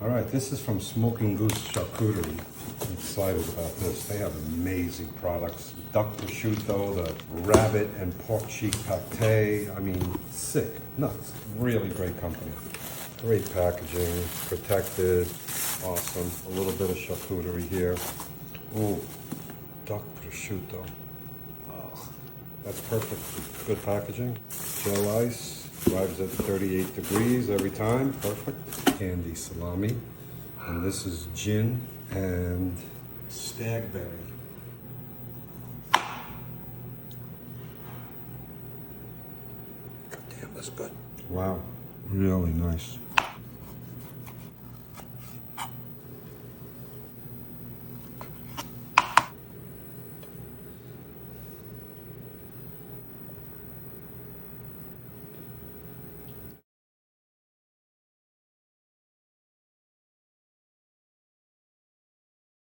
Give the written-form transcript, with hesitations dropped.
All right, this is from Smoking Goose Charcuterie. I'm excited about this. They have amazing products. Duck prosciutto, the rabbit and pork cheek pate. I mean, sick, nuts. Really great company. Great packaging, protected, awesome. A little bit of charcuterie here. Ooh, duck prosciutto. Oh, that's perfect. Good packaging. Gel ice. Arrives at 38 degrees every time. Perfect. Candy salami. And this is gin and stagberry. God damn, that's good. Wow, really nice.